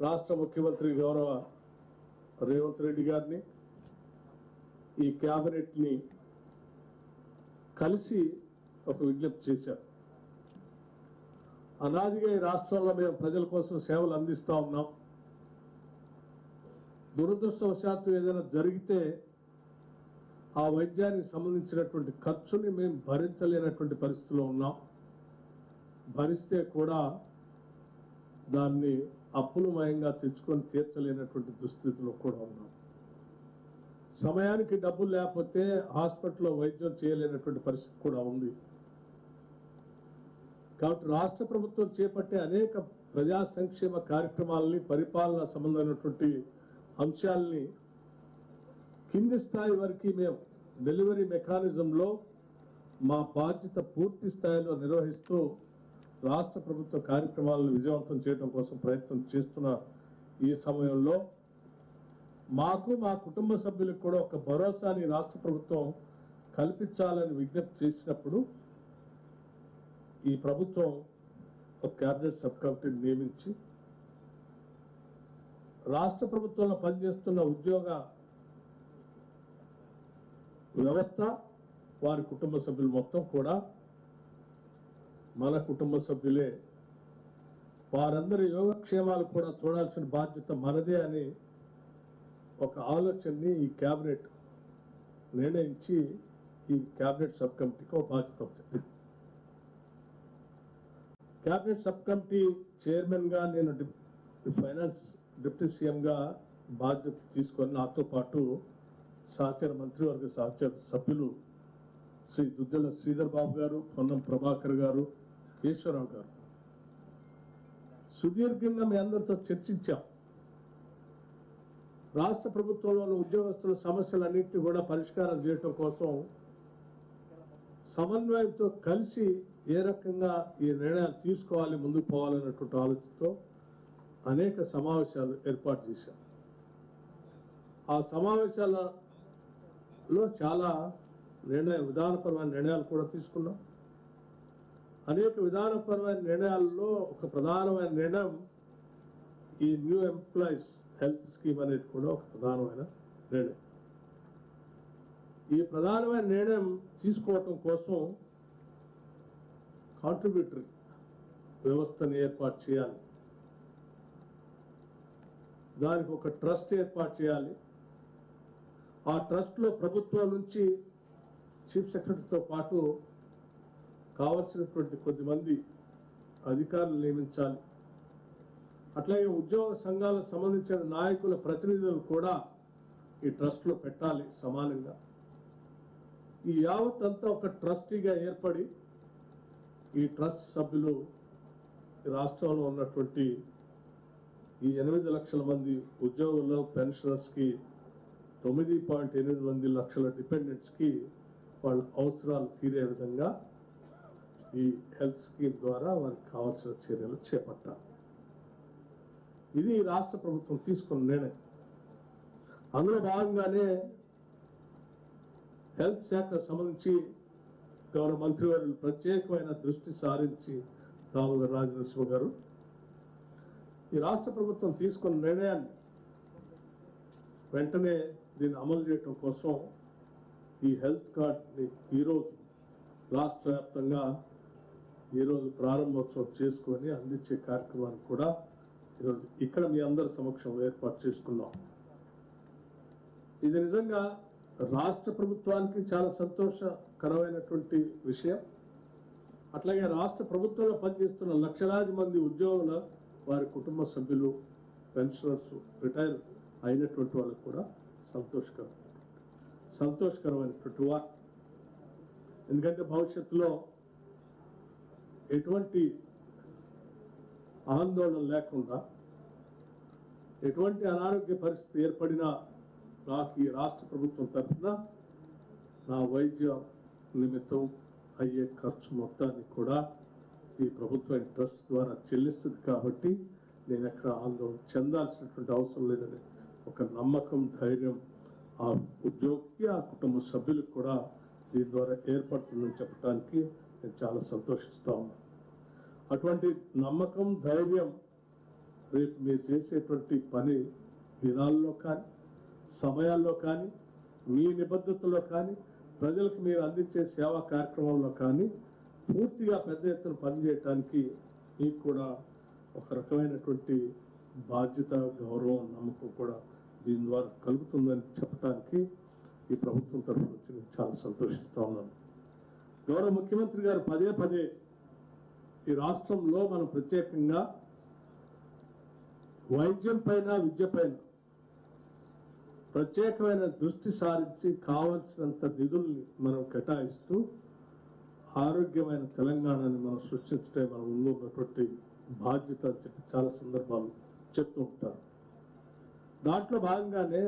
రాష్ట్ర ముఖ్యమంత్రి గౌరవ రేవంత్ రెడ్డి గారిని ఈ కేబినెట్ ని కలిసి ఒక విజ్ఞప్తి చేశారు. అనాదిగా ఈ రాష్ట్రంలో మేము ప్రజల కోసం సేవలు అందిస్తా ఉన్నాం. దురదృష్టవశాత్తు ఏదైనా జరిగితే ఆ వైద్యానికి సంబంధించినటువంటి ఖర్చుని మేము భరించలేనటువంటి పరిస్థితిలో ఉన్నాం. భరిస్తే కూడా దాన్ని అప్పులమయంగా తెచ్చుకొని తీర్చలేనటువంటి దుస్థితిలో కూడా ఉన్నాం. సమయానికి డబ్బులు లేకపోతే హాస్పిటల్లో వైద్యం చేయలేనటువంటి పరిస్థితి కూడా ఉంది. కాబట్టి రాష్ట్ర ప్రభుత్వం చేపట్టే అనేక ప్రజా సంక్షేమ కార్యక్రమాలని, పరిపాలన సంబంధమైనటువంటి అంశాలని కింది స్థాయి వరకు మేము డెలివరీ మెకానిజంలో మా బాధ్యత పూర్తి స్థాయిలో నిర్వహిస్తూ రాష్ట్ర ప్రభుత్వ కార్యక్రమాలను విజయవంతం చేయడం కోసం ప్రయత్నం చేస్తున్న ఈ సమయంలో మాకు, మా కుటుంబ సభ్యులకు కూడా ఒక భరోసాని రాష్ట్ర ప్రభుత్వం కల్పించాలని విజ్ఞప్తి చేసినప్పుడు ఈ ప్రభుత్వం ఒక క్యాబినెట్ సబ్ కమిటీని నియమించి రాష్ట్ర ప్రభుత్వంలో పనిచేస్తున్న ఉద్యోగ వ్యవస్థ, వారి కుటుంబ సభ్యులు మొత్తం కూడా మన కుటుంబ సభ్యులే, వారందరి యోగక్షేమాలు కూడా చూడాల్సిన బాధ్యత మనదే అని ఒక ఆలోచనని ఈ కేబినెట్ నిర్ణయించి ఈ కేబినెట్ సబ్ కమిటీకి ఒక బాధ్యత చెప్పింది. కేబినెట్ సబ్ కమిటీ చైర్మన్ గా నేను ఫైనాన్స్ డిప్యూటీ సీఎం గా బాధ్యత తీసుకొని నాతో పాటు సహచర మంత్రివర్గ సహచర సభ్యులు శ్రీ దుద్దెల శ్రీధర్ బాబు గారు, పొన్నం ప్రభాకర్ గారు, కేశవరావు గారు సుదీర్ఘంగా మీ అందరితో చర్చించాం. రాష్ట్ర ప్రభుత్వంలోని ఉద్యోగస్తుల సమస్యలన్నింటినీ కూడా పరిష్కారం చేయడం కోసం సమన్వయంతో కలిసి ఏ రకంగా ఈ నిర్ణయాలు తీసుకోవాలి, ముందుకు పోవాలన్నటువంటి ఆలోచనతో అనేక సమావేశాలు ఏర్పాటు చేశాం. ఆ సమావేశాలలో చాలా విధానపరమైన నిర్ణయాలు కూడా తీసుకున్నాం. అనేక విధానపరమైన నిర్ణయాల్లో ఒక ప్రధానమైన నిర్ణయం ఈ న్యూ ఎంప్లాయీస్ హెల్త్ స్కీమ్ అనేది కూడా ఒక ప్రధానమైన నిర్ణయం. ఈ ప్రధానమైన నిర్ణయం తీసుకోవటం కోసం కాంట్రిబ్యూటరీ వ్యవస్థను ఏర్పాటు చేయాలి, దానికి ఒక ట్రస్ట్ ఏర్పాటు చేయాలి. ఆ ట్రస్ట్లో ప్రభుత్వం నుంచి చీఫ్ సెక్రటరీతో పాటు కావలసినటువంటి కొద్దిమంది అధికారులు నియమించాలి. అట్లాగే ఉద్యోగ సంఘాలకు సంబంధించిన నాయకుల ప్రతినిధులు కూడా ఈ ట్రస్ట్లో పెట్టాలి సమానంగా. ఈ యావత్ అంతా ఒక ట్రస్టీగా ఏర్పడి ఈ ట్రస్ట్ సభ్యులు రాష్ట్రంలో ఉన్నటువంటి ఈ 8 లక్షల మంది ఉద్యోగుల్లో పెన్షనర్స్కి 9.8 లక్షల డిపెండెంట్స్కి వాళ్ళ అవసరాలు తీరే విధంగా ఈ హెల్త్ స్కీమ్ ద్వారా వారికి కావాల్సిన చర్యలు చేపట్టాలి. ఇది రాష్ట్ర ప్రభుత్వం తీసుకున్న నిర్ణయం. అందులో భాగంగానే హెల్త్ శాఖకు సంబంధించి గౌరవ మంత్రివర్యులు ప్రత్యేకమైన దృష్టి సారించి దామోదర రాజనరసింహ గారు ఈ రాష్ట్ర ప్రభుత్వం తీసుకున్న నిర్ణయాన్ని వెంటనే దీన్ని అమలు చేయడం కోసం ఈ హెల్త్ కార్డ్ని ఈరోజు రాష్ట్ర వ్యాప్తంగా ఈరోజు ప్రారంభోత్సవం చేసుకొని అందించే కార్యక్రమాన్ని కూడా ఈరోజు ఇక్కడ మీ అందరి సమక్షంలో ఏర్పాటు చేసుకున్నాం. ఇది నిజంగా రాష్ట్ర ప్రభుత్వానికి చాలా సంతోషకరమైనటువంటి విషయం. అట్లాగే రాష్ట్ర ప్రభుత్వంలో పనిచేస్తున్న లక్షలాది మంది ఉద్యోగుల వారి కుటుంబ సభ్యులు, పెన్షనర్స్, రిటైర్ అయినటువంటి వాళ్ళకు కూడా సంతోషకరమైనటువంటి వార్త. ఎందుకంటే భవిష్యత్తులో ఎటువంటి ఆందోళన లేకుండా, ఎటువంటి అనారోగ్య పరిస్థితి ఏర్పడినా నాకు ఈ రాష్ట్ర ప్రభుత్వం తరఫున నా వైద్య నిమిత్తం అయ్యే ఖర్చు మొత్తాన్ని కూడా ఈ ప్రభుత్వ ట్రస్ట్ ద్వారా చెల్లిస్తుంది. కాబట్టి నేను ఎక్కడ ఆందోళన చెందాల్సినటువంటి అవసరం లేదని ఒక నమ్మకం, ధైర్యం ఆ ఉద్యోగికి, ఆ కుటుంబ సభ్యులకు కూడా దీని ద్వారా ఏర్పడుతుందని చెప్పడానికి నేను చాలా సంతోషిస్తా ఉన్నాను. అటువంటి నమ్మకం, ధైర్యం రేపు మీరు చేసేటువంటి పని దినాల్లో కానీ సమయాల్లో కానీ మీ నిబద్ధతలో కానీ ప్రజలకు మీరు అందించే సేవా కార్యక్రమంలో కానీ పూర్తిగా పెద్ద ఎత్తున పనిచేయటానికి మీకు కూడా ఒక రకమైనటువంటి బాధ్యత, గౌరవం, నమ్మకం కూడా దీని ద్వారా కలుగుతుందని చెప్పడానికి ఈ ప్రభుత్వం తరఫు నుంచి నేను చాలా సంతోషిస్తా ఉన్నాను. గౌరవ ముఖ్యమంత్రి గారు పదే పదే ఈ రాష్ట్రంలో మనం ప్రత్యేకంగా వైద్యం పైన, విద్య పైన ప్రత్యేకమైన దృష్టి సారించి కావలసినంత నిధుల్ని మనం కేటాయిస్తూ ఆరోగ్యమైన తెలంగాణని మనం సృష్టించడే మన ముందు ఉన్నటువంటి బాధ్యత అని చెప్పి చాలా సందర్భాలు చెప్తూ ఉంటారు. దాంట్లో భాగంగానే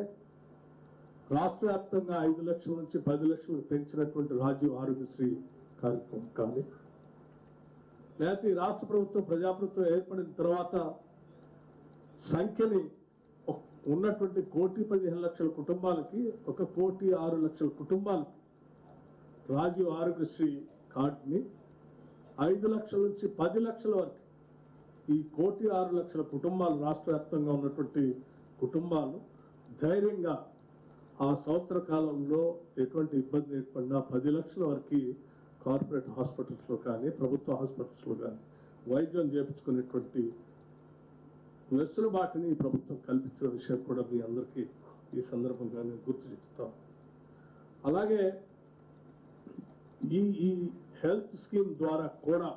రాష్ట్ర వ్యాప్తంగా 5 లక్షల నుంచి 10 లక్షలు పెంచినటువంటి రాజీవ్ ఆరోగ్యశ్రీ కార్యక్రమం కానీ, లేకపోతే ఈ రాష్ట్ర ప్రభుత్వం ప్రజాప్రభుత్వం ఏర్పడిన తర్వాత సంఖ్యని ఉన్నటువంటి 1,15,00,000 కుటుంబాలకి 1,06,00,000 కుటుంబాలకి రాజీవ్ ఆరోగ్యశ్రీ కార్డుని 5 లక్షల నుంచి 10 లక్షల వరకు ఈ 1,06,00,000 కుటుంబాలు రాష్ట్ర వ్యాప్తంగా ఉన్నటువంటి కుటుంబాలు ధైర్యంగా ఆ సంవత్సర కాలంలో ఎటువంటి ఇబ్బంది ఏర్పడినా 10 లక్షల వరకు కార్పొరేట్ హాస్పిటల్స్లో కానీ ప్రభుత్వ హాస్పిటల్స్లో కానీ వైద్యం చేయించుకునేటువంటి వెసులుబాటుని ఈ ప్రభుత్వం కల్పించిన విషయం కూడా మీ అందరికీ ఈ సందర్భంగా నేను గుర్తు చేస్తాను. అలాగే ఈ హెల్త్ స్కీమ్ ద్వారా కూడా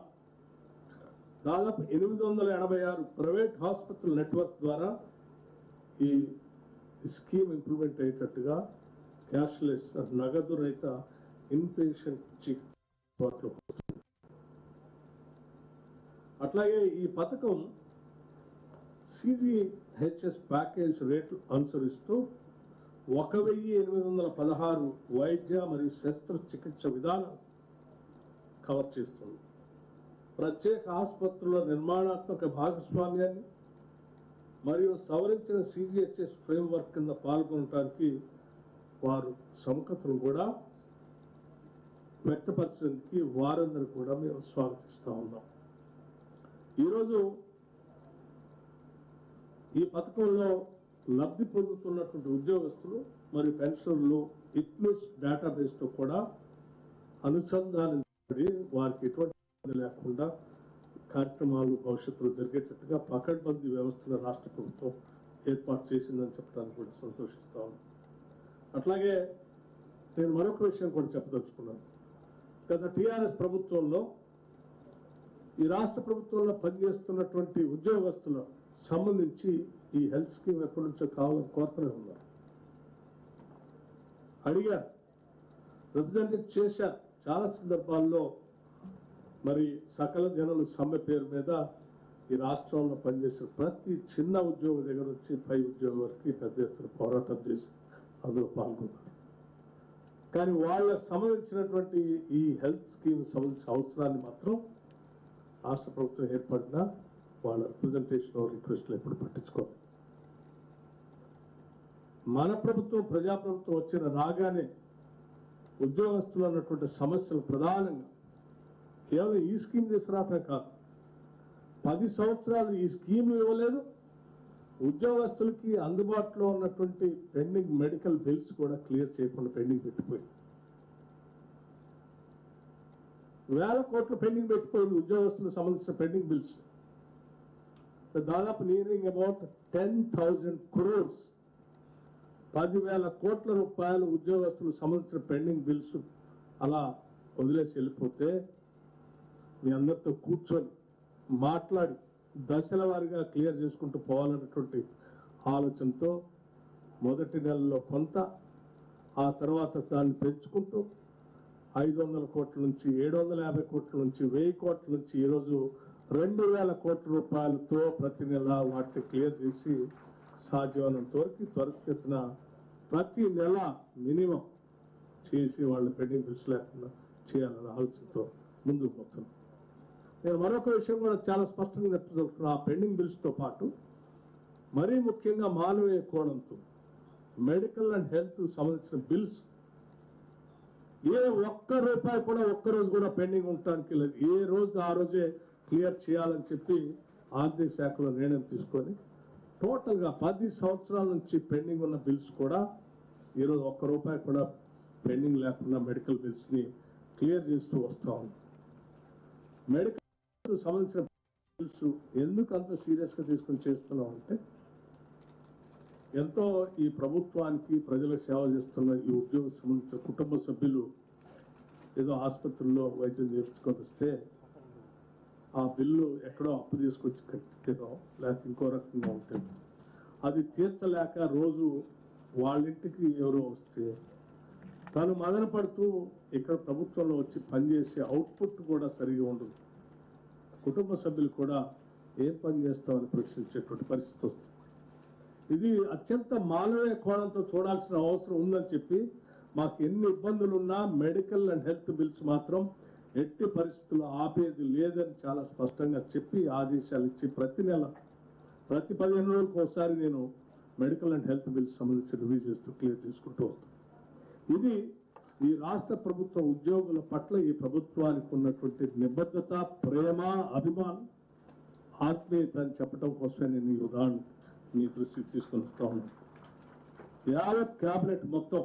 దాదాపు 886 ప్రైవేట్ హాస్పిటల్ నెట్వర్క్ ద్వారా ఈ స్కీమ్ ఇంప్లిమెంట్ అయ్యేటట్టుగా క్యాష్లెస్, నగదు రహిత ఇన్పేషెంట్ చికిత్సలో. అట్లాగే ఈ పథకం CGHS ప్యాకేజ్ రేట్లు అనుసరిస్తూ 1,816 వైద్య మరియు శస్త్రచికిత్స విధానం కవర్ చేస్తుంది. ప్రత్యేక ఆసుపత్రుల నిర్మాణాత్మక భాగస్వామ్యాన్ని మరియు సవరించిన CGHS ఫ్రేమ్వర్క్ కింద పాల్గొనడానికి వారు సముఖతను కూడా వ్యక్తపరిచేందుకు వారందరూ కూడా మేము స్వాగతిస్తూ ఉన్నాం. ఈరోజు ఈ పథకంలో లబ్ధి పొందుతున్నటువంటి ఉద్యోగస్తులు మరియు పెన్షనర్లు ఇట్మిస్ డేటాబేస్తో కూడా అనుసంధానించబడి వారికి ఎటువంటి ఇబ్బంది లేకుండా కార్యక్రమాలు భవిష్యత్తులో జరిగేటట్టుగా పకడ్బందీ వ్యవస్థను రాష్ట్ర ప్రభుత్వం ఏర్పాటు చేసిందని చెప్పడానికి కూడా సంతోషిస్తా ఉన్నాను. అట్లాగే నేను మరొక విషయం కూడా చెప్పదలుచుకున్నాను. గత TRS ప్రభుత్వంలో ఈ రాష్ట్ర ప్రభుత్వంలో పనిచేస్తున్నటువంటి ఉద్యోగస్తుల సంబంధించి ఈ హెల్త్ స్కీమ్ ఎప్పటి నుంచో కావాలని కోరుతూనే ఉన్నారు. అడిగారు, రిప్రజెంట్ చేశారు. చాలా సందర్భాల్లో మరి సకల జనుల సమ్మె పేరు మీద ఈ రాష్ట్రంలో పనిచేసిన ప్రతి చిన్న ఉద్యోగం దగ్గర నుంచి పై ఉద్యోగం వరకు పెద్ద ఎత్తున పోరాటం చేసి అందులో పాల్గొన్నారు. కానీ వాళ్ళకు సంబంధించినటువంటి ఈ హెల్త్ స్కీమ్ సంబంధించిన అవసరాన్ని మాత్రం రాష్ట్ర ప్రభుత్వం ఏర్పడిన వాళ్ళ రిప్రజెంటేషన్ రిక్వెస్ట్లు ఎప్పుడు పట్టించుకోవాలి. మన ప్రభుత్వం ప్రజాప్రభుత్వం వచ్చిన రాగానే ఉద్యోగస్తులు అన్నటువంటి సమస్యలు ప్రధానంగా కేవలం ఈ స్కీమ్ తీసుకురావటమే కాదు, 10 సంవత్సరాలు ఈ స్కీమ్ ఇవ్వలేదు. ఉద్యోగస్తులకి అందుబాటులో ఉన్నటువంటి పెండింగ్ మెడికల్ బిల్స్ కూడా క్లియర్ చేయకుండా పెండింగ్ పెట్టిపోయింది. 1000 కోట్లు పెండింగ్ పెట్టిపోయింది ఉద్యోగస్తులకు సంబంధించిన పెండింగ్ బిల్స్. దాదాపు నియరింగ్ అబౌట్ 10,000 crores 10,000 కోట్ల రూపాయలు ఉద్యోగస్తులకు సంబంధించిన పెండింగ్ బిల్స్ అలా వదిలేసి వెళ్ళిపోతే మీ అందరితో కూర్చొని మాట్లాడి దశల వారీగా క్లియర్ చేసుకుంటూ పోవాలన్నటువంటి ఆలోచనతో మొదటి నెలలో కొంత, ఆ తర్వాత దాన్ని పెంచుకుంటూ 500 కోట్ల నుంచి 750 కోట్ల నుంచి 1000 కోట్ల నుంచి ఈరోజు 2,000 కోట్ల రూపాయలతో ప్రతి నెల వాటిని క్లియర్ చేసి సాధ్యమైనంత వరకు త్వరితగతిన ప్రతి నెల మినిమం చేసి వాళ్ళు పెండింగ్ బిల్స్ లేకుండా చేయాలన్న ఆలోచనతో ముందుకు పోతున్నాం. నేను మరొక విషయం కూడా చాలా స్పష్టంగా చెప్తున్నా. ఆ పెండింగ్ బిల్స్తో పాటు మరీ ముఖ్యంగా మానవీయ కోణంతో మెడికల్ అండ్ హెల్త్ సంబంధించిన బిల్స్ ఏ ఒక్క రూపాయి కూడా ఒక్కరోజు కూడా పెండింగ్ ఉండటానికి లేదు. ఏ రోజు ఆ రోజే క్లియర్ చేయాలని చెప్పి ఆర్థిక శాఖలో నిర్ణయం తీసుకొని టోటల్గా 10 సంవత్సరాల నుంచి పెండింగ్ ఉన్న బిల్స్ కూడా ఈరోజు ₹1 కూడా పెండింగ్ లేకుండా మెడికల్ బిల్స్ని క్లియర్ చేస్తూ వస్తూ ఉంది. మెడికల్ సంబంధించిన బిల్స్ ఎందుకు అంత సీరియస్గా తీసుకొని చేస్తున్నాం అంటే ఎంతో ఈ ప్రభుత్వానికి ప్రజలకు సేవ చేస్తున్న ఈ ఉద్యోగం సంబంధించిన కుటుంబ సభ్యులు ఏదో ఆసుపత్రుల్లో వైద్యం చేయించుకొని వస్తే ఆ బిల్లు ఎక్కడో అప్పు తీసుకొచ్చి కట్టితేనో లేకపోతే ఇంకో రకంగా ఉంటుంది. అది తీర్చలేక రోజు వాళ్ళింటికి ఎవరో వస్తే తను మదన పడుతూ ఇక్కడ ప్రభుత్వంలో వచ్చి పనిచేసే అవుట్పుట్ కూడా సరిగా ఉండదు. కుటుంబ సభ్యులు కూడా ఏం పని చేస్తామని ప్రశ్నించేటువంటి పరిస్థితి వస్తుంది. ఇది అత్యంత మానవీయ కోణంతో చూడాల్సిన అవసరం ఉందని చెప్పి మాకు ఎన్ని ఇబ్బందులు ఉన్నా మెడికల్ అండ్ హెల్త్ బిల్స్ మాత్రం ఎట్టి పరిస్థితుల్లో ఆపేది లేదని చాలా స్పష్టంగా చెప్పి ఆదేశాలు ఇచ్చి ప్రతి నెల ప్రతి 15 రోజులకు ఒకసారి నేను మెడికల్ అండ్ హెల్త్ బిల్స్ సంబంధించి రివ్యూ చేస్తూ క్లియర్ తీసుకుంటూ వస్తాను. ఇది ఈ రాష్ట్ర ప్రభుత్వ ఉద్యోగుల పట్ల ఈ ప్రభుత్వానికి ఉన్నటువంటి నిబద్ధత, ప్రేమ, అభిమానం, ఆత్మీయత అని చెప్పడం కోసమే నేను ఈ ఉదాహరణ మీ దృష్టికి తీసుకొని వస్తా ఉన్నాను. యావత్ క్యాబినెట్ మొత్తం